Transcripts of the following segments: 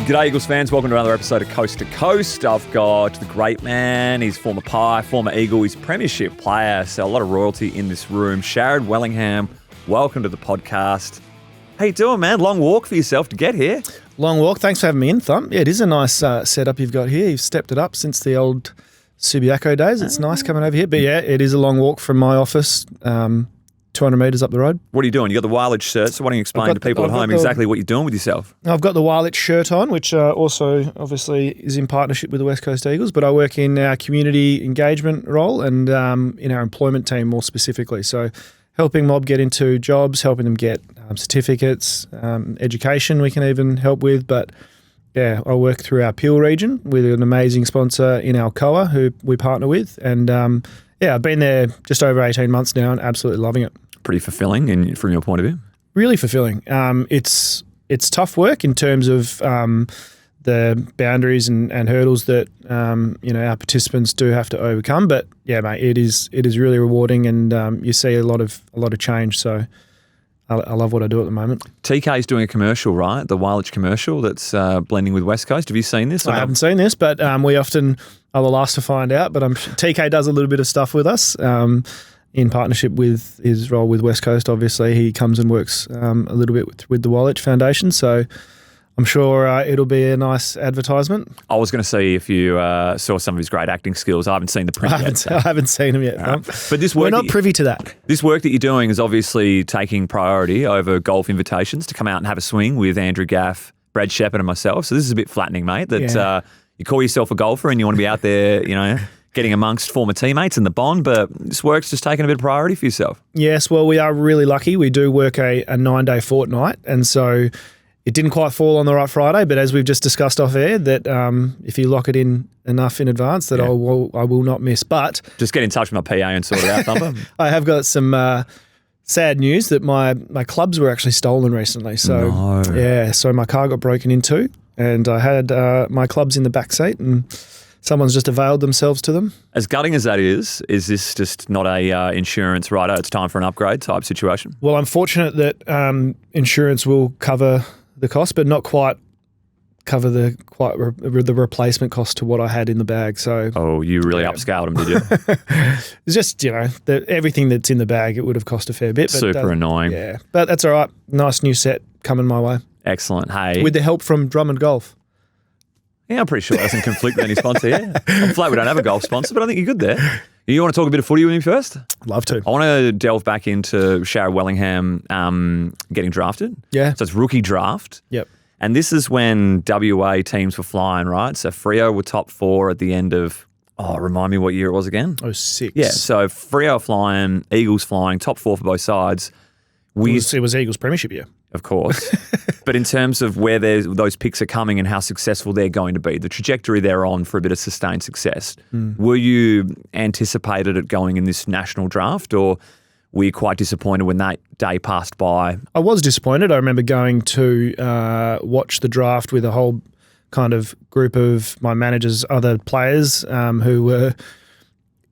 G'day Eagles fans, welcome to another episode of Coast to Coast. I've got the great man, he's former Pie, former Eagle, he's premiership player, so a lot of royalty in this room. Sharrod Wellingham, welcome to the podcast. How you doing, man? Long walk for yourself to get here. Long walk, thanks for having me in, Thump. Yeah, it is a nice setup you've got here. You've stepped it up since the old Subiaco days. It's nice coming over here, but yeah, it is a long walk from my office, 200 metres up the road. What are you doing? You got the Wireless shirt, so why don't you explain to people at home exactly what you're doing with yourself? I've got the Wireless shirt on, which also obviously is in partnership with the West Coast Eagles, but I work in our community engagement role and in our employment team more specifically. So helping mob get into jobs, helping them get certificates, education we can even help with. But yeah, I work through our Peel region with an amazing sponsor in Alcoa who we partner with. And yeah, I've been there just over 18 months now and absolutely loving it. Pretty fulfilling from your point of view? Really fulfilling. It's tough work in terms of the boundaries and hurdles that our participants do have to overcome. But yeah, mate, it is really rewarding, and you see a lot of change. So I love what I do at the moment. TK is doing a commercial, right? The Wireless commercial that's blending with West Coast. Have you seen this? I haven't seen this, but we often are the last to find out. But TK does a little bit of stuff with us. In partnership with his role with West Coast, obviously, he comes and works a little bit with the Wallich Foundation. So I'm sure it'll be a nice advertisement. I was going to see if you saw some of his great acting skills. I haven't seen the print yet. I haven't seen him yet. But we're not privy to that. This work that you're doing is obviously taking priority over golf invitations to come out and have a swing with Andrew Gaff, Brad Shepherd and myself. So this is a bit flattening, mate, that you call yourself a golfer and you want to be out there, getting amongst former teammates in the bond, but this work's just taking a bit of priority for yourself. Yes, well, we are really lucky. We do work a 9-day fortnight, and so it didn't quite fall on the right Friday, but as we've just discussed off air, that if you lock it in enough in advance, that I will not miss. But just get in touch with my PA and sort it out, Thumper. I have got some sad news that my clubs were actually stolen recently. So so my car got broken into, and I had my clubs in the back seat, and someone's just availed themselves to them. As gutting as that is this just not a insurance rider? It's time for an upgrade type situation? Well, I'm fortunate that insurance will cover the cost, but not quite cover the replacement cost to what I had in the bag. So, you really upscaled them, did you? It's just everything that's in the bag. It would have cost a fair bit. But super annoying. Yeah, but that's all right. Nice new set coming my way. Excellent. Hey, with the help from Drummond Golf. Yeah, I'm pretty sure it doesn't conflict with any sponsor. Yeah, I'm flat we don't have a golf sponsor, but I think you're good there. You want to talk a bit of footy with me first? Love to. I want to delve back into Sharrod Wellingham getting drafted. Yeah. So it's rookie draft. Yep. And this is when WA teams were flying, right? So Freo were top 4 at the end of, remind me what year it was again? 06. Yeah, so Freo flying, Eagles flying, top 4 for both sides. It was Eagles premiership year. Of course. But in terms of where those picks are coming and how successful they're going to be, the trajectory they're on for a bit of sustained success, were you anticipated it going in this national draft, or were you quite disappointed when that day passed by? I was disappointed. I remember going to watch the draft with a whole kind of group of my manager's other players who were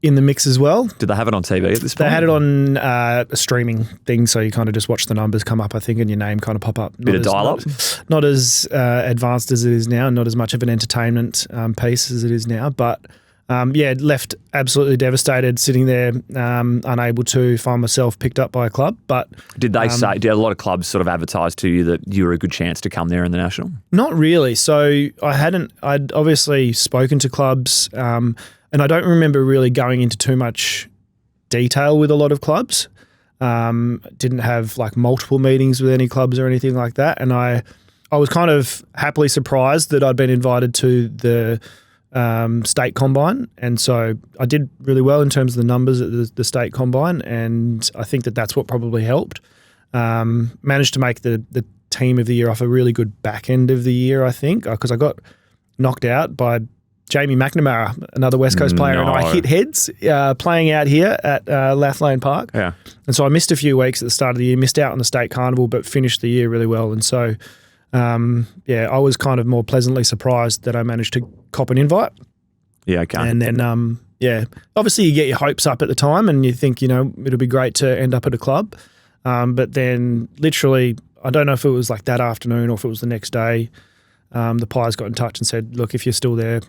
in the mix as well. Did they have it on TV at this point? They had it on a streaming thing, so you kind of just watch the numbers come up, I think, and your name kind of pop up. Bit of dial-up? Not as advanced as it is now, not as much of an entertainment piece as it is now, but left absolutely devastated, sitting there, unable to find myself picked up by a club. But did they did a lot of clubs sort of advertise to you that you were a good chance to come there in the national? Not really. So I'd obviously spoken to clubs, and I don't remember really going into too much detail with a lot of clubs. Didn't have like multiple meetings with any clubs or anything like that. And I was kind of happily surprised that I'd been invited to the state combine. And so I did really well in terms of the numbers at the state combine. And I think that's what probably helped. Managed to make the team of the year off a really good back end of the year, I think, because I got knocked out by Jamie McNamara, another West Coast player, and I hit heads playing out here at Lathlane Park. Yeah. And so I missed a few weeks at the start of the year, missed out on the state carnival, but finished the year really well. And so, I was kind of more pleasantly surprised that I managed to cop an invite. Yeah, okay. And then, obviously you get your hopes up at the time and you think, it'll be great to end up at a club. But then literally, I don't know if it was like that afternoon or if it was the next day, the Pies got in touch and said, look, if you're still there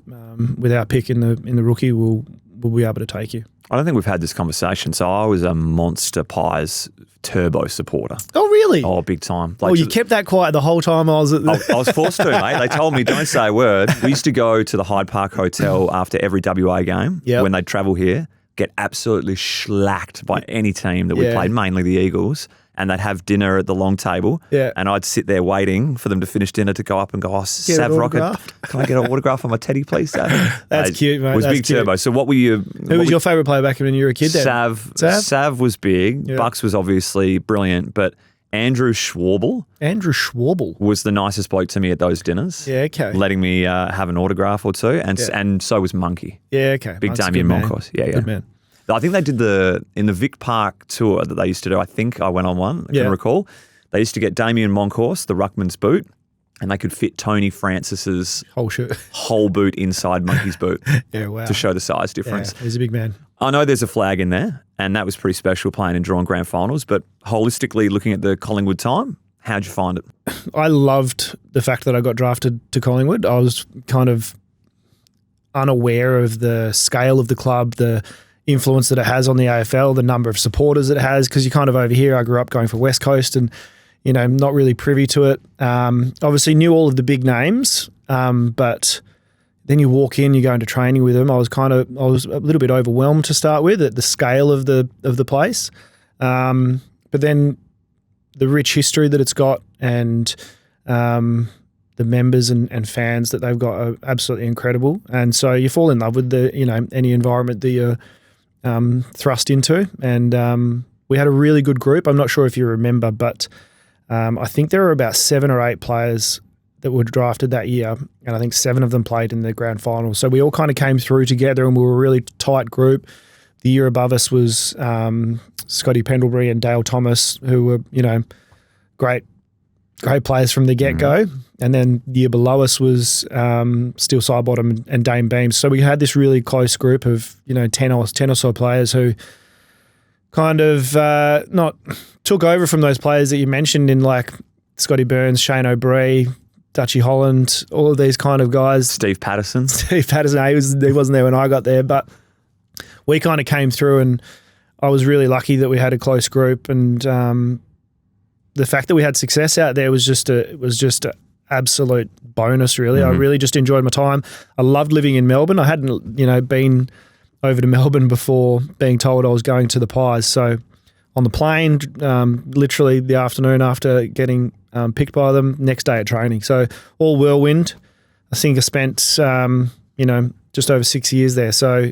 with our pick in the rookie, we'll be able to take you. I don't think we've had this conversation. So I was a monster Pies turbo supporter. Oh, really? Oh, big time. Like, you kept that quiet the whole time I was at I was forced to, mate. They told me, don't say a word. We used to go to the Hyde Park Hotel after every WA game when they'd travel here, get absolutely schlacked by any team that we played, mainly the Eagles, and they'd have dinner at the long table, and I'd sit there waiting for them to finish dinner to go up and go, Sav Rocket, can I get an autograph on my teddy, please, Sav? That's cute, mate. It was That's big cute. turbo. So what were you... Who was your favourite player back when you were a kid then? Sav was big. Bucks was obviously brilliant, but Andrew Schwarble was the nicest bloke to me at those dinners. Yeah, okay. Letting me have an autograph or two, and so was Monkey. Yeah, okay. Big Damien Moncourse. Yeah, yeah. Good man. I think they did in the Vic Park tour that they used to do. I think I went on one. I can recall. They used to get Damien Moncourse, the ruckman's boot, and they could fit Tony Francis's whole boot inside Monkey's boot. To show the size difference. Yeah, he's a big man. I know there's a flag in there, and that was pretty special playing in drawn grand finals. But holistically, looking at the Collingwood time, how'd you find it? I loved the fact that I got drafted to Collingwood. I was kind of unaware of the scale of the club, the influence that it has on the AFL, the number of supporters it has, because you're kind of over here. I grew up going for West Coast and, not really privy to it. Obviously knew all of the big names, but then you walk in, you go into training with them. I was a little bit overwhelmed to start with at the scale of the place. But then the rich history that it's got and the members and fans that they've got are absolutely incredible. And so you fall in love with any environment that you're thrust into, and we had a really good group. I'm not sure if you remember, but I think there were about 7 or 8 players that were drafted that year, and I think 7 of them played in the grand final. So we all kind of came through together, and we were a really tight group. The year above us was Scotty Pendlebury and Dale Thomas, who were great players from the get-go. And then the year below us was Steele Sidebottom and Dame Beams. So we had this really close group of 10 or so players who kind of not took over from those players that you mentioned in like Scotty Burns, Shane O'Brien, Dutchy Holland, all of these kind of guys. Steve Patterson, he wasn't there when I got there, but we kind of came through, and I was really lucky that we had a close group, and the fact that we had success out there was just a absolute bonus, really. I really just enjoyed my time. I loved living in Melbourne. I hadn't, been over to Melbourne before being told I was going to the Pies. So on the plane, literally the afternoon after getting picked by them, next day at training. So all whirlwind. I think I spent, just over 6 years there. So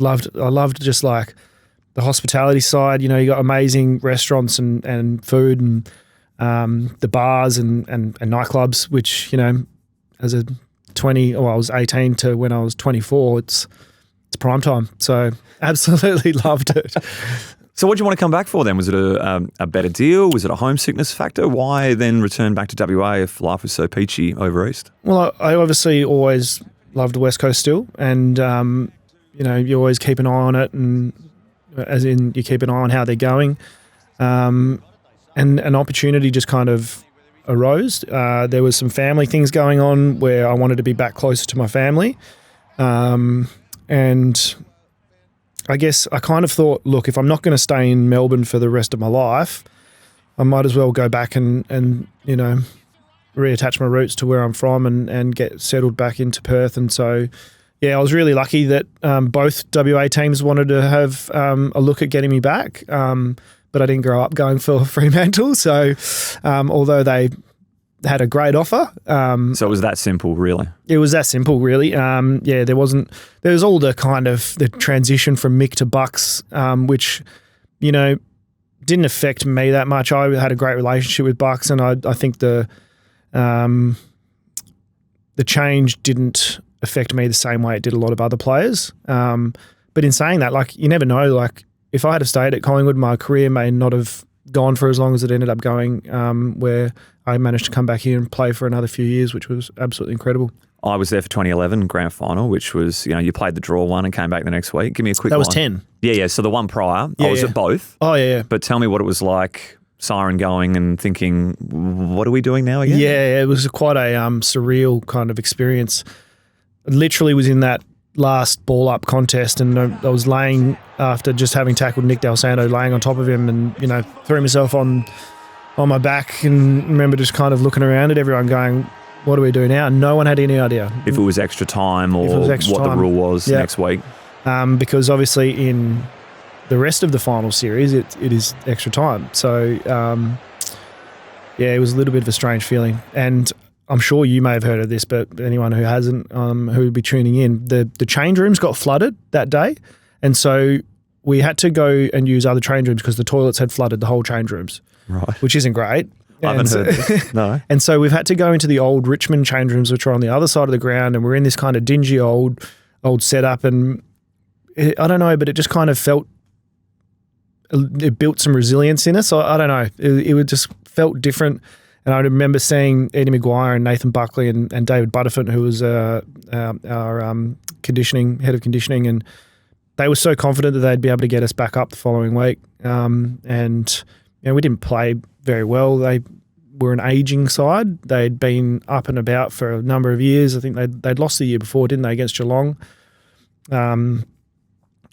I loved just like the hospitality side. You got amazing restaurants and food and the bars and nightclubs, which, as a I was 18 to when I was 24, it's prime time. So absolutely loved it. So what do you want to come back for then? Was it a better deal? Was it a homesickness factor? Why then return back to WA if life was so peachy over east? Well, I obviously always loved the West Coast still, and, you always keep an eye on it, and as in you keep an eye on how they're going. And an opportunity just kind of arose. There was some family things going on where I wanted to be back closer to my family. And I guess I kind of thought, look, if I'm not going to stay in Melbourne for the rest of my life, I might as well go back and reattach my roots to where I'm from and get settled back into Perth. And so, I was really lucky that both WA teams wanted to have a look at getting me back. But I didn't grow up going for Fremantle. So although they had a great offer. So it was that simple, really? It was that simple, really. There was all the kind of the transition from Mick to Bucks, which, didn't affect me that much. I had a great relationship with Bucks, and I think the change didn't affect me the same way it did a lot of other players. But in saying that, like, you never know, like, if I had stayed at Collingwood, my career may not have gone for as long as it ended up going, where I managed to come back here and play for another few years, which was absolutely incredible. I was there for 2011 grand final, which was, you played the draw one and came back the next week. Give me a quick That line. was 10. Yeah. So the one prior, I was at both. Oh, yeah. But tell me what it was like siren going and thinking, what are we doing now again? Yeah, it was quite a surreal kind of experience. I literally was in that last ball up contest, and I was laying after just having tackled Nick Del Santo, laying on top of him, and threw myself on my back, and remember just kind of looking around at everyone going, what do we do now? No one had any idea if it was extra time or what the rule was next week. Because obviously in the rest of the final series it is extra time, so it was a little bit of a strange feeling. And I'm sure you may have heard of this, but anyone who hasn't, who would be tuning in, the change rooms got flooded that day. And so we had to go and use other change rooms because the toilets had flooded the whole change rooms, right? Which isn't great. I haven't heard this, no. And so we've had to go into the old Richmond change rooms, which are on the other side of the ground, and we're in this kind of dingy old setup. And I don't know, but it just kind of felt, it built some resilience in us. I don't know. It just felt different. And I remember seeing Eddie Maguire and Nathan Buckley and David Butterford, who was our head of conditioning, and they were so confident that they'd be able to get us back up the following week. And we didn't play very well. They were an ageing side. They'd been up and about for a number of years. I think they'd lost the year before, didn't they, against Geelong?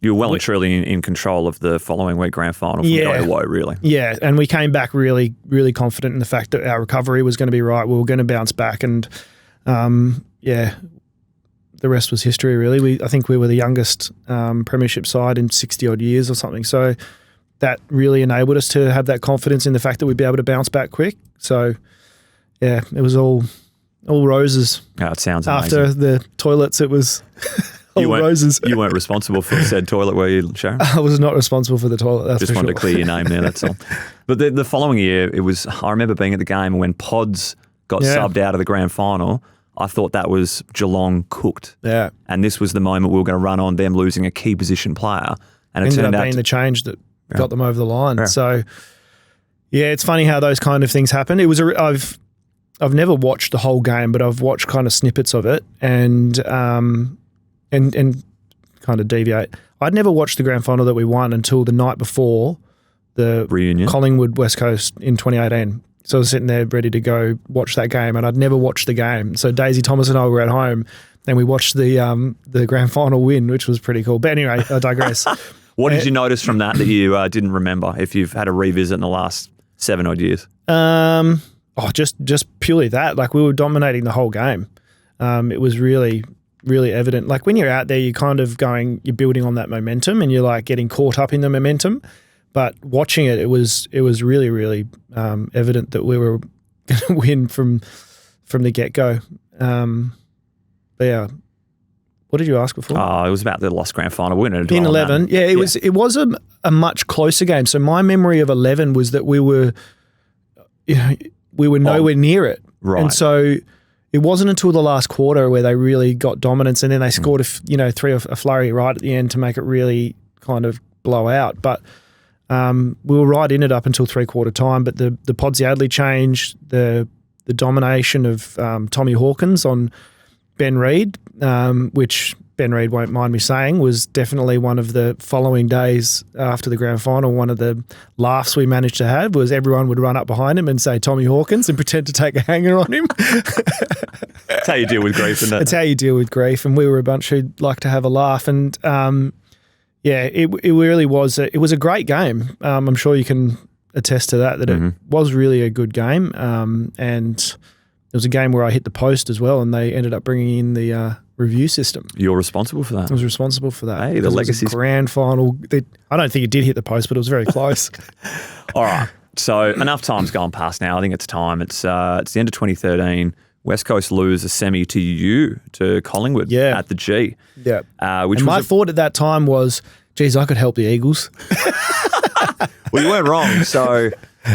You were well and truly in control of the following week grand final from go to woe, really. Yeah, and we came back really, really confident in the fact that our recovery was going to be right. We were going to bounce back, and the rest was history, really. I think we were the youngest premiership side in 60-odd years or something. So that really enabled us to have that confidence in the fact that we'd be able to bounce back quick. So, yeah, it was all roses. Oh, it sounds amazing. After the toilets, it was... roses. You weren't responsible for said toilet, were you, Sharon? I was not responsible for the toilet. That's just for wanted sure. to clear your name there. That's all. But the following year, I remember being at the game when Pods got subbed out of the grand final. I thought that was Geelong cooked. Yeah, and this was the moment we were going to run on them losing a key position player, and it turned out being the change that got them over the line. Yeah. So, it's funny how those kind of things happen. It was I've never watched the whole game, but I've watched kind of snippets of it, and kind of deviate. I'd never watched the grand final that we won until the night before the reunion, Collingwood West Coast in 2018. So I was sitting there ready to go watch that game, and I'd never watched the game. So Daisy Thomas and I were at home, and we watched the grand final win, which was pretty cool. But anyway, I digress. What did you notice from that you didn't remember, if you've had a revisit in the last 7-odd years? Just purely that. Like, we were dominating the whole game. It was really, really evident. Like, when you're out there, you're kind of you're building on that momentum, and you're like getting caught up in the momentum. But watching it, it was really, really evident that we were going to win from the get-go. But yeah. What did you ask before? It was about the lost grand final. We're going to in 11. Yeah, it was a much closer game. So my memory of 11 was that we were nowhere near it. Right. And so it wasn't until the last quarter where they really got dominance, and then they scored a flurry right at the end to make it really kind of blow out. But we were right in it up until 3/4 time. But the Podsiadly change, the domination of Tommy Hawkins on Ben Reid, which Ben Reid won't mind me saying, was definitely one of the following days after the grand final. One of the laughs we managed to have was everyone would run up behind him and say Tommy Hawkins and pretend to take a hanger on him. That's how you deal with grief, isn't it? It's how you deal with grief, and we were a bunch who'd like to have a laugh. And it really was. It was a great game. I'm sure you can attest to that it was really a good game. And it was a game where I hit the post as well, and they ended up bringing in the review system. You're responsible for that. I was responsible for that. Hey, the legacy grand final. I don't think it did hit the post, but it was very close. All right. So enough time's gone past now. I think it's time. It's the end of 2013. West Coast lose a semi to Collingwood at the G. Yeah. My thought at that time was, geez, I could help the Eagles. Well, you weren't wrong. So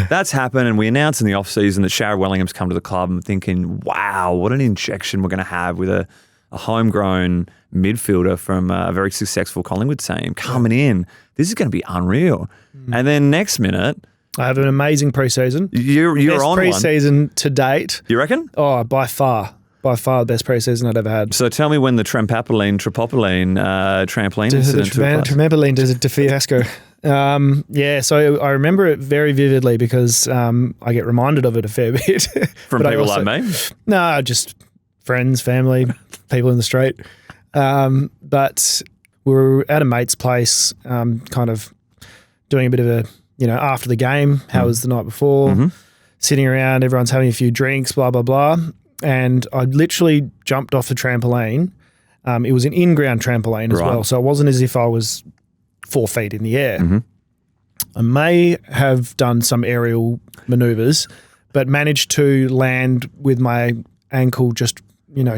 that's happened, and we announced in the off-season that Sharrod Wellingham's come to the club. I'm thinking, wow, what an injection we're going to have with a homegrown midfielder from a very successful Collingwood team coming in. This is going to be unreal. And then next minute, I have an amazing preseason. You're best on preseason to date. You reckon? Oh, by far the best preseason I'd ever had. So tell me when the trampoline trampoline incident took place. Trampoline does a fiasco. So I remember it very vividly because I get reminded of it a fair bit. From people like me? No, just friends, family, people in the street. But we were at a mate's place, kind of doing a bit of a, after the game, how was the night before, sitting around, everyone's having a few drinks, blah, blah, blah. And I literally jumped off the trampoline. It was an in-ground trampoline as well, so it wasn't as if I was 4 feet in the air. I may have done some aerial maneuvers, but managed to land with my ankle just,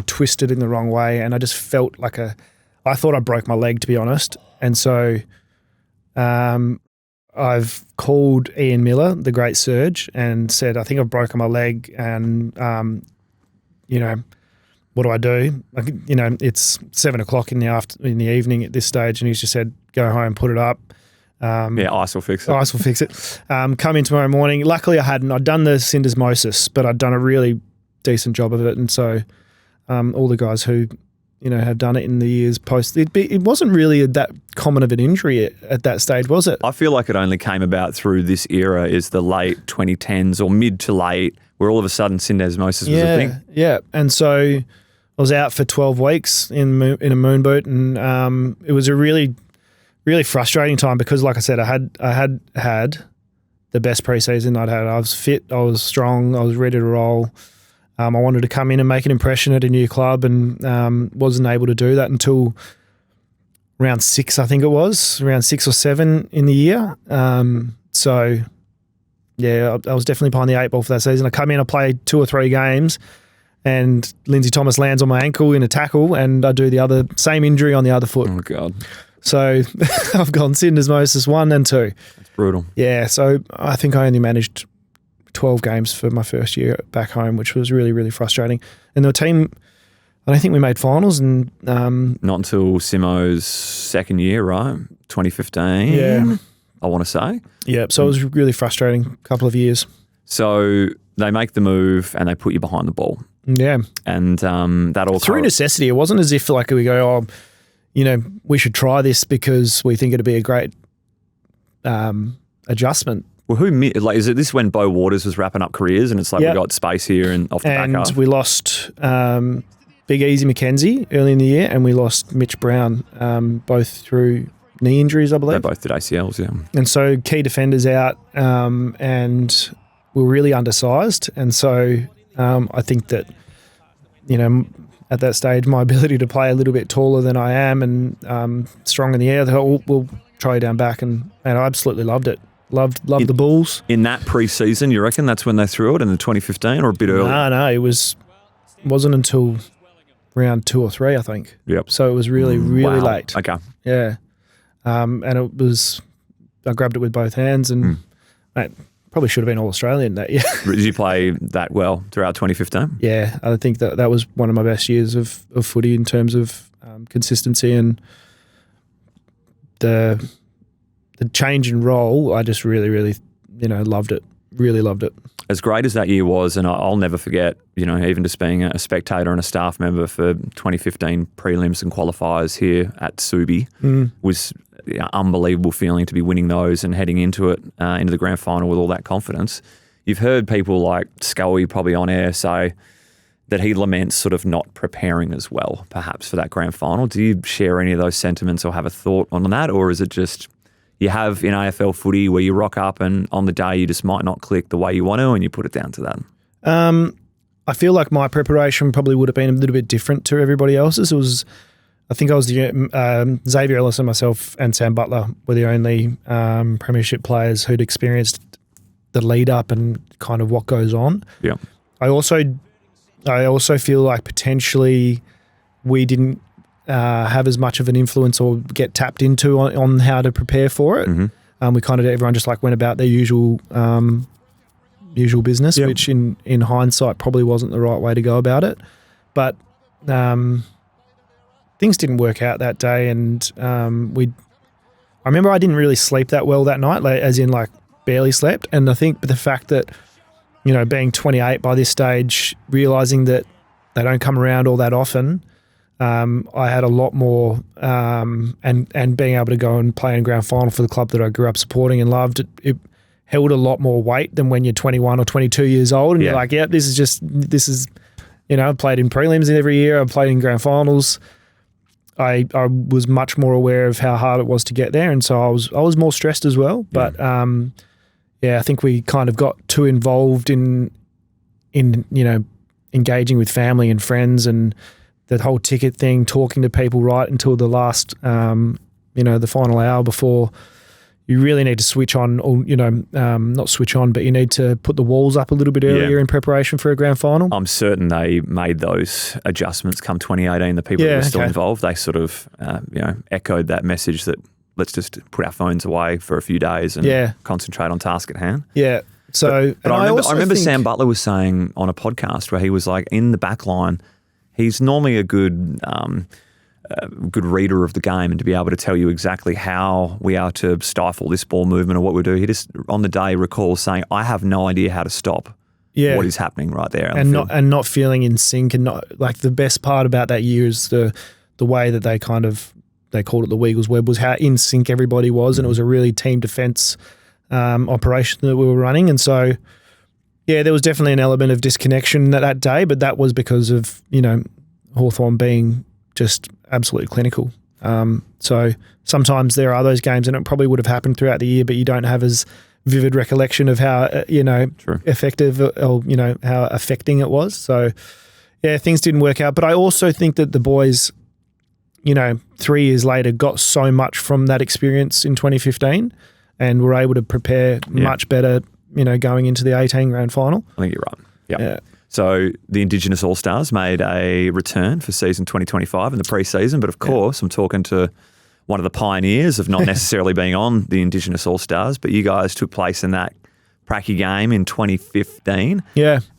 twisted in the wrong way, and I just felt like I thought I broke my leg, to be honest. And so I've called Ian Miller, the great surge, and said, I think I've broken my leg, and, what do I do? It's 7 o'clock in the evening at this stage, and he's just said, go home, put it up. Ice will fix it. Ice will fix it. Come in tomorrow morning. Luckily, I'd done the syndesmosis, but I'd done a really decent job of it, and so all the guys who have done it in the years post, it wasn't really that common of an injury at that stage, was it? I feel like it only came about through this era, is the late 2010s or mid to late, where all of a sudden syndesmosis was a thing. Yeah, and so I was out for 12 weeks in a moon boot, and it was a really, really frustrating time because, like I said, I had the best preseason I'd had. I was fit, I was strong, I was ready to roll. I wanted to come in and make an impression at a new club, and wasn't able to do that until round 6, I think it was, around 6 or 7 in the year. So, yeah, I was definitely behind the 8 ball for that season. I come in, I play 2 or 3 games, and Lindsay Thomas lands on my ankle in a tackle, and I do the same injury on the other foot. Oh, God. So I've gone syndesmosis 1 and 2. That's brutal. Yeah, so I think I only managed 12 games for my first year back home, which was really, really frustrating. And the team, I don't think we made finals. And not until Simo's second year, right? 2015, yeah, I want to say. Yeah, so it was really frustrating couple of years. So they make the move and they put you behind the ball. Yeah. And that all... Through necessity. It wasn't as if like we go, we should try this because we think it'd be a great adjustment. Well, is it this when Bo Waters was wrapping up careers and it's like we got space here and off the back half? And we lost Big Easy McKenzie early in the year, and we lost Mitch Brown, both through knee injuries, I believe. They both did ACLs, yeah. And so key defenders out, and we're really undersized. And so I think that, at that stage, my ability to play a little bit taller than I am and strong in the air, we'll try you down back, and I absolutely loved it. Loved the Bulls. In that pre-season, you reckon that's when they threw it, in the 2015 or a bit early? No, it wasn't until round 2 or 3, I think. Yep. So it was really, really late. Okay. Yeah. And I grabbed it with both hands, and mate, probably should have been All-Australian that year. Did you play that well throughout 2015? Yeah, I think that was one of my best years of footy in terms of consistency and the change in role. I just really, really, loved it. Really loved it. As great as that year was, and I'll never forget, even just being a spectator and a staff member for 2015 prelims and qualifiers here at Subi was an unbelievable feeling to be winning those and heading into it, into the grand final with all that confidence. You've heard people like Scully probably on air say that he laments sort of not preparing as well, perhaps, for that grand final. Do you share any of those sentiments or have a thought on that, or is it just... You have in AFL footy where you rock up and on the day you just might not click the way you want to and you put it down to that? I feel like my preparation probably would have been a little bit different to everybody else's. I think I was the Xavier Ellis and myself and Sam Butler were the only premiership players who'd experienced the lead up and kind of what goes on. Yeah. I also feel like potentially we didn't have as much of an influence or get tapped into on how to prepare for it. We kind of, everyone just like went about their usual business, which in hindsight probably wasn't the right way to go about it. But things didn't work out that day, and I remember I didn't really sleep that well that night, as in barely slept. And I think the fact that, being 28 by this stage, realising that they don't come around all that often, I had a lot more, and being able to go and play in grand final for the club that I grew up supporting and loved, it held a lot more weight than when you're 21 or 22 years old and you're like, yeah, this is, I played in prelims every year. I played in grand finals. I was much more aware of how hard it was to get there, and so I was more stressed as well. But I think we kind of got too involved in engaging with family and friends and the whole ticket thing, talking to people right until the last, the final hour before you really need to switch on, or, not switch on, but you need to put the walls up a little bit earlier in preparation for a grand final. I'm certain they made those adjustments come 2018. The people that were still involved, they sort of, echoed that message that let's just put our phones away for a few days and concentrate on task at hand. Yeah. So, but I remember Sam Butler was saying on a podcast where he was like, in the back line, he's normally a good reader of the game, and to be able to tell you exactly how we are to stifle this ball movement or what we do. He just on the day recalls saying, I have no idea how to stop what is happening right there. And not feeling in sync, and not like the best part about that year is the way that they called it the Weagle's Web, was how in sync everybody was, and it was a really team defence operation that we were running. And so, there was definitely an element of disconnection that day, but that was because of, Hawthorn being just absolutely clinical. So sometimes there are those games, and it probably would have happened throughout the year, but you don't have as vivid recollection of how, effective or, how affecting it was. So, things didn't work out. But I also think that the boys, 3 years later, got so much from that experience in 2015 and were able to prepare much better, going into the 18 grand final. I think you're right. Yeah. So the Indigenous Allstars made a return for season 2025 in the pre-season, but of course I'm talking to one of the pioneers of not necessarily being on the Indigenous Allstars, but you guys took place in that pracky game in 2015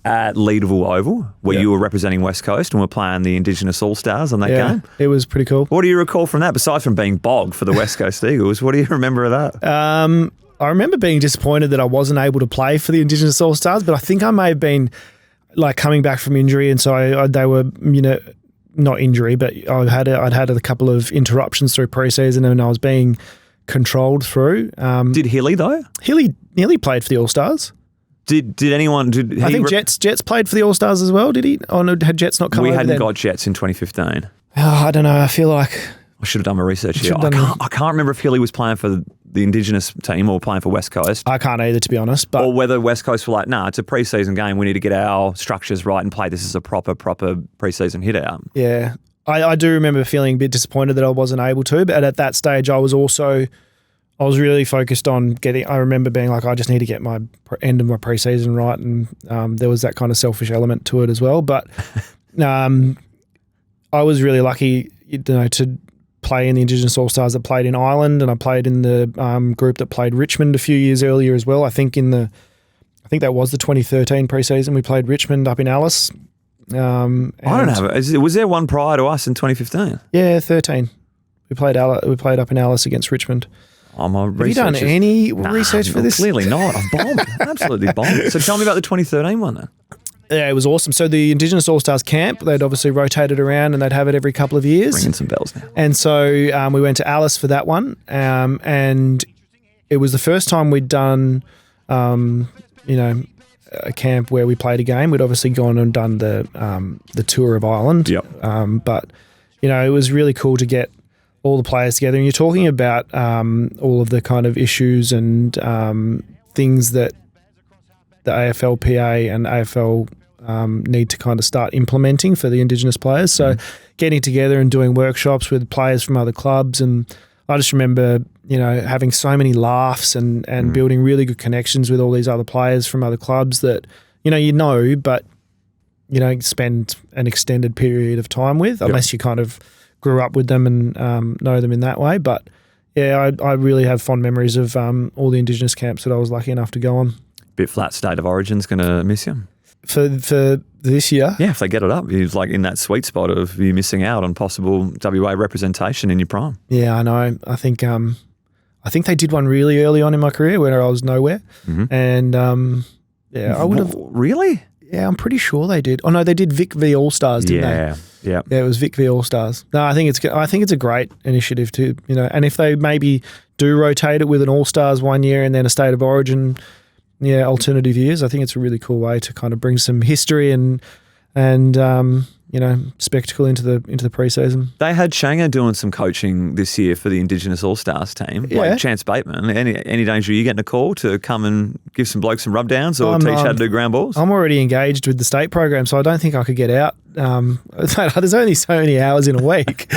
at Leederville Oval, where you were representing West Coast and were playing the Indigenous Allstars on that game. It was pretty cool. What do you recall from that, besides from being bogged for the West Coast Eagles? What do you remember of that? I remember being disappointed that I wasn't able to play for the Indigenous Allstars, but I think I may have been like coming back from injury, and so they were, not injury, but I'd had a couple of interruptions through pre-season, and I was being controlled through. Did Hilly though? Hilly played for the All-Stars. Did anyone? I think Jets played for the All-Stars as well. Did he? Oh no, had Jets not come? We over hadn't then? got Jets in 2015. I don't know. I feel like I should have done my research here. I can't remember if Hilly was playing for the Indigenous team or playing for West Coast. I can't either, to be honest. But or whether West Coast were like, nah, it's a pre-season game. We need to get our structures right and play this as a proper pre-season hit out. Yeah. I do remember feeling a bit disappointed that I wasn't able to, but at that stage I was really focused on I remember being like, I just need to get my end of my pre-season right, and there was that kind of selfish element to it as well. But I was really lucky, to play in the Indigenous All-Stars that played in Ireland, and I played in the group that played Richmond a few years earlier as well. I think that was the 2013 pre-season. We played Richmond up in Alice. I don't have it. Was there one prior to us in 2015? Yeah, 13. We played up in Alice against Richmond. Have you done any research for this? Clearly not. I've bombed. Absolutely bombed. So tell me about the 2013 one then. Yeah, it was awesome. So the Indigenous All-Stars camp, they'd obviously rotated around, and they'd have it every couple of years. Ringing some bells now. And so we went to Alice for that one, and it was the first time we'd done, a camp where we played a game. We'd obviously gone and done the tour of Ireland. Yep. But it was really cool to get all the players together. And you're talking about all of the kind of issues and things that the AFLPA and AFL need to kind of start implementing for the Indigenous players. So getting together and doing workshops with players from other clubs, and I just remember, having so many laughs and building really good connections with all these other players from other clubs that, but you don't spend an extended period of time with unless you kind of grew up with them and know them in that way. But yeah, I really have fond memories of all the Indigenous camps that I was lucky enough to go on. Bit flat state of origin's going to miss you. For this year? Yeah, if they get it up. He's like in that sweet spot of you missing out on possible WA representation in your prime. Yeah, I know. I think they did one really early on in my career where I was nowhere. Mm-hmm. And I would have... Really? Yeah, I'm pretty sure they did. Oh no, they did Vic v Allstars, didn't they? Yeah. Yeah, it was Vic v Allstars. No, I think it's a great initiative too. And if they maybe do rotate it with an All-Stars one year and then a State of Origin, alternative years, I think it's a really cool way to kind of bring some history and spectacle into the pre-season. They had Shanga doing some coaching this year for the Indigenous Allstars team. Yeah. Like Chance Bateman. Any danger you getting a call to come and give some blokes some rubdowns or teach how to do ground balls? I'm already engaged with the state program, so I don't think I could get out. There's only so many hours in a week.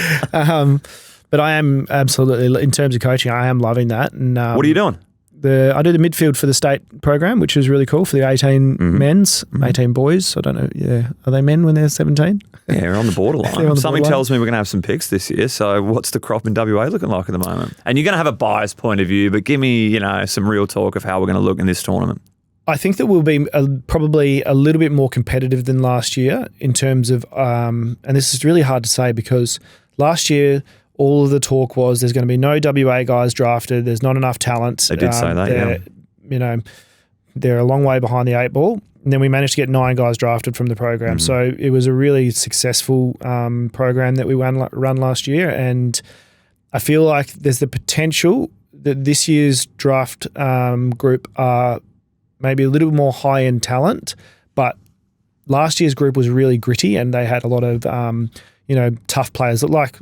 But I am absolutely, in terms of coaching, I am loving that. And what are you doing? I do the midfield for the state program, which is really cool for the 18 men's, 18 boys. I don't know. Yeah. Are they men when they're 17? Yeah, we're on the borderline. Something tells me we're going to have some picks this year. So what's the crop in WA looking like at the moment? And you're going to have a biased point of view, but give me, some real talk of how we're going to look in this tournament. I think that we'll be probably a little bit more competitive than last year in terms of, and this is really hard to say because last year, all of the talk was there's going to be no WA guys drafted. There's not enough talent. They did say that, yeah. They're a long way behind the 8 ball. And then we managed to get 9 guys drafted from the program. So it was a really successful program that we run last year. And I feel like there's the potential that this year's draft group are maybe a little more high-end talent. But last year's group was really gritty and they had a lot of, tough players like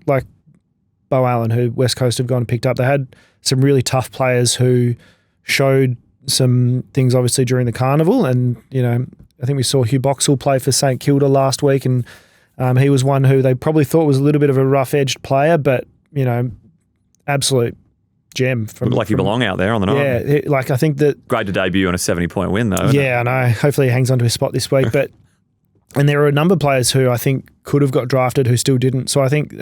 Bo Allen, who West Coast have gone and picked up. They had some really tough players who showed some things obviously during the carnival. And, I think we saw Hugh Boxall play for St Kilda last week and he was one who they probably thought was a little bit of a rough-edged player, but, absolute gem. He belong out there on the night. Yeah, I think that... Great to debut on a 70-point win though. Yeah, I know. Hopefully he hangs on to his spot this week. But and there are a number of players who I think could have got drafted who still didn't. So I think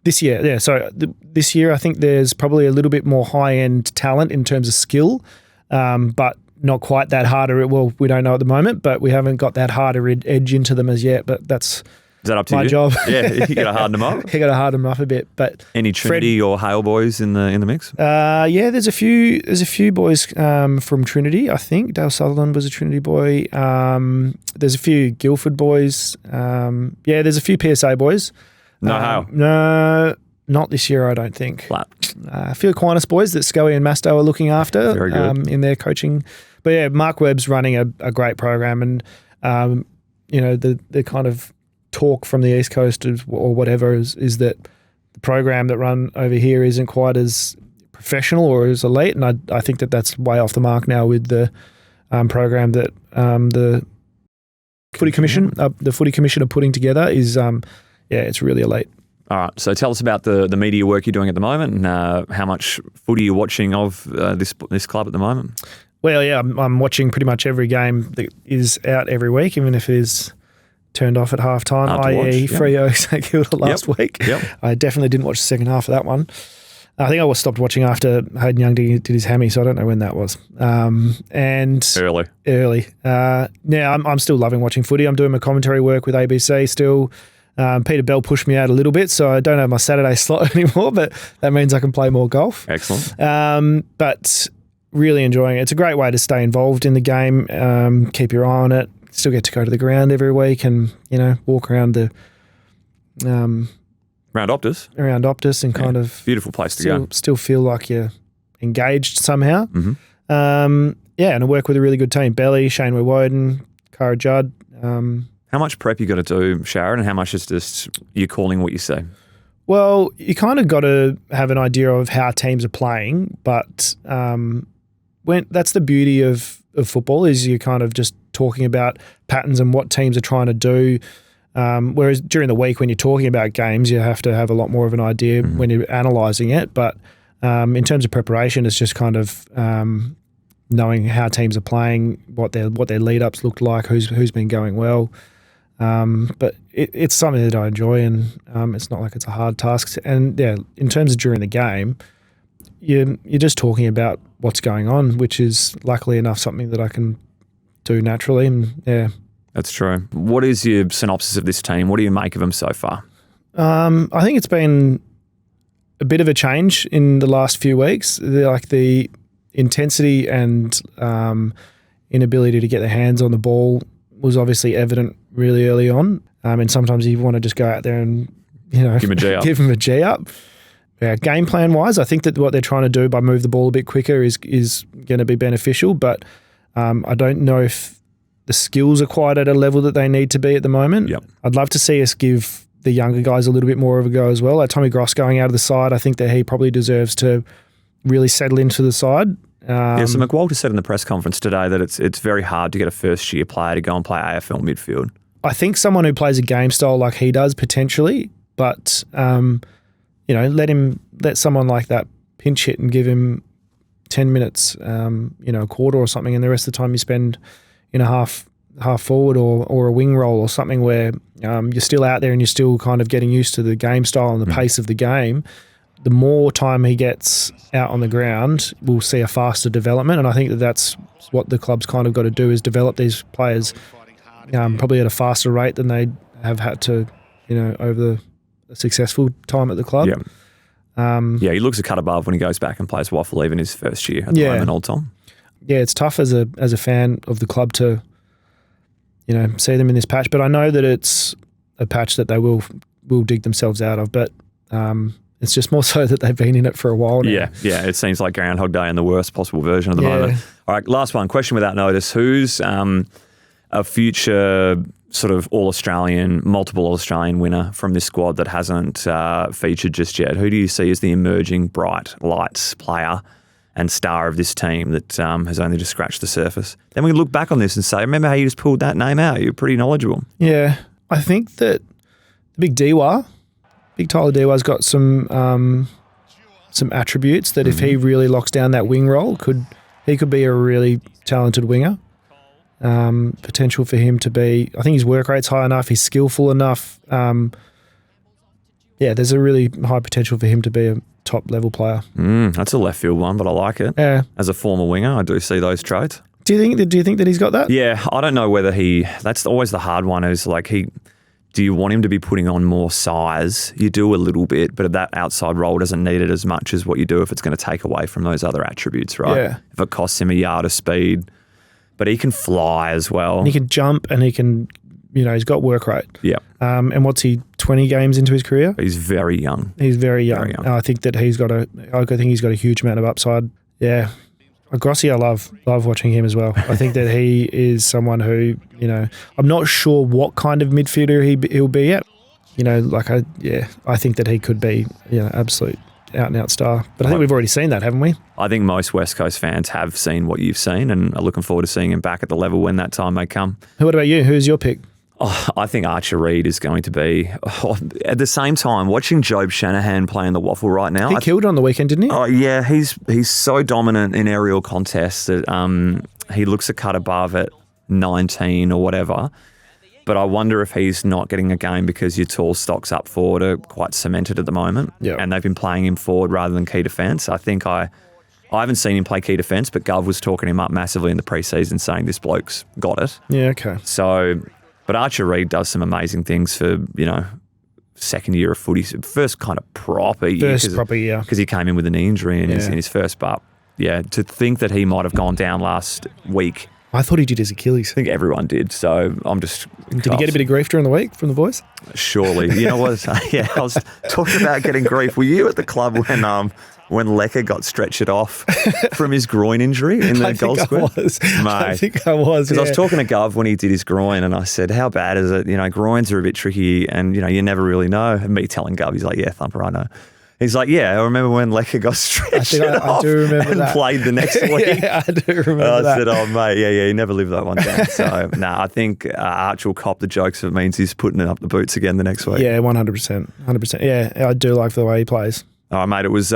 this year, this year I think there's probably a little bit more high-end talent in terms of skill, but not quite that harder. Well, we don't know at the moment, but we haven't got that harder edge into them as yet. But that's Is that up to my you? job. Yeah, you got to harden them up. You got to harden them up a bit. But any Trinity or Hale boys in the mix? There's a few boys from Trinity. I think Dale Sutherland was a Trinity boy. There's a few Guildford boys. There's a few PSA boys. No Hale? No, not this year. I don't think. Flat. A few Aquinas boys that Scully and Masto are looking after. Very good. In their coaching. But yeah, Mark Webb's running a great program, and the kind of talk from the East Coast or whatever is that the program that run over here isn't quite as professional or as elite, and I think that's way off the mark now with the program that the Footy Commission are putting together is it's really elite. All right, so tell us about the media work you're doing at the moment and how much footy you're watching of this club at the moment. Well, yeah, I'm watching pretty much every game that is out every week, even if it is turned off at half-time, i.e. Freo St Kilda last week. Yep. I definitely didn't watch the second half of that one. I think I stopped watching after Hayden Young did his hammy, so I don't know when that was. Early. Now, I'm still loving watching footy. I'm doing my commentary work with ABC still. Peter Bell pushed me out a little bit, so I don't have my Saturday slot anymore, but that means I can play more golf. Excellent. But really enjoying it. It's a great way to stay involved in the game, keep your eye on it. Still get to go to the ground every week and, walk around the... around Optus and kind of... Beautiful place to go. Still feel like you're engaged somehow. Mm-hmm. And I work with a really good team. Belly, Shane Woden, Cara Judd. How much prep you got to do, Sharrod, and how much is just you calling what you say? Well, you kind of got to have an idea of how teams are playing, but that's the beauty of football is you're kind of just talking about patterns and what teams are trying to do. Whereas during the week when you're talking about games, you have to have a lot more of an idea when you're analysing it. But in terms of preparation, it's just kind of knowing how teams are playing, what their lead-ups looked like, who's been going well. But it's something that I enjoy, and it's not like it's a hard task. And yeah, in terms of during the game, you're just talking about what's going on, which is luckily enough something that I can do naturally. And yeah, that's true. What is your synopsis of this team? What do you make of them so far? I think it's been a bit of a change in the last few weeks. The intensity and inability to get their hands on the ball was obviously evident really early on. And sometimes you want to just go out there and, give him a G up. Give him a G up. Yeah, game plan wise, I think that what they're trying to do by move the ball a bit quicker is going to be beneficial, but I don't know if the skills are quite at a level that they need to be at the moment. Yep. I'd love to see us give the younger guys a little bit more of a go as well. Like Tommy Gross going out of the side, I think that he probably deserves to really settle into the side. So McWalter said in the press conference today that it's very hard to get a first-year player to go and play AFL midfield. I think someone who plays a game style like he does potentially, but let someone like that pinch hit and give him 10 minutes, a quarter or something, and the rest of the time you spend in a half forward or a wing role or something where you're still out there and you're still kind of getting used to the game style and the pace of the game. The more time he gets out on the ground, we'll see a faster development, and I think that's what the club's kind of got to do, is develop these players probably at a faster rate than they have had to, over the successful time at the club. Yeah. He looks a cut above when he goes back and plays waffle even his first year at the moment, old Tom. Yeah, it's tough as a fan of the club to, see them in this patch, but I know that it's a patch that they will dig themselves out of, but it's just more so that they've been in it for a while now. Yeah. It seems like Groundhog Day in the worst possible version at the moment. All right, last one. Question without notice. Who's a future sort of multiple All-Australian winner from this squad that hasn't featured just yet? Who do you see as the emerging bright lights player and star of this team that has only just scratched the surface? Then we can look back on this and say, remember how you just pulled that name out? You're pretty knowledgeable. Yeah, I think that the Big Tyler Dewa's got some attributes that if he really locks down that wing role, he could be a really talented winger. Potential for him to be, I think his work rate's high enough, he's skillful enough. There's a really high potential for him to be a top level player. That's a left field one, but I like it. Yeah. As a former winger, I do see those traits. Do you think that he's got that? Yeah, I don't know whether that's always the hard one, is like do you want him to be putting on more size? You do a little bit, but that outside role doesn't need it as much as what you do if it's going to take away from those other attributes, right? Yeah. If it costs him a yard of speed. But he can fly as well. And he can jump and he can, he's got work rate. Yeah. And what's he, 20 games into his career? He's very young. He's very young. I think that he's got a huge amount of upside. Yeah. Grossi, I love watching him as well. I think that he is someone who, I'm not sure what kind of midfielder he'll be at. I think that he could be, absolute out-and-out star. But I think we've already seen that, haven't we? I think most West Coast fans have seen what you've seen and are looking forward to seeing him back at the level when that time may come. What about you? Who's your pick? I think Archer Reid is going to be. At the same time, watching Job Shanahan playing the waffle right now. He killed on the weekend, didn't he? Oh, yeah. He's so dominant in aerial contests that he looks a cut above at 19 or whatever. But I wonder if he's not getting a game because your tall stocks up forward are quite cemented at the moment. Yep. And they've been playing him forward rather than key defence. I think I haven't seen him play key defence, but Gov was talking him up massively in the preseason saying this bloke's got it. Yeah, okay. So... But Archer Reid does some amazing things for, second year of footy. First kind of proper year. Because he came in with a knee injury in his first. But, to think that he might have gone down last week. I thought he did his Achilles. I think everyone did. So I'm just... Did he get a bit of grief during the week from the boys? Surely. You know what? I was talking about getting grief. Were you at the club when Lecker got stretchered off from his groin injury in the goal square? I think I was. Because I was talking to Gov when he did his groin and I said, how bad is it? Groins are a bit tricky and, you never really know. And me telling Gov, he's like, yeah, Thumper, I know. He's like, yeah, I remember when Lecker got stretched off and played the next week. Yeah, I do remember that. I said, oh, mate, he never lived that one down. So, I think Arch will cop the jokes if it means he's putting up the boots again the next week. Yeah, 100%. 100%. Yeah, I do like the way he plays. All right, mate, it was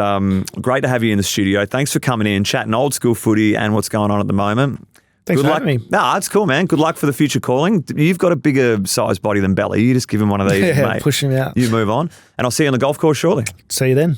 great to have you in the studio. Thanks for coming in, chatting old school footy and what's going on at the moment. Thanks for having me. No, it's cool, man. Good luck for the future calling. You've got a bigger size body than Belly. You just give him one of these, mate. Push him out. You move on. And I'll see you on the golf course shortly. See you then.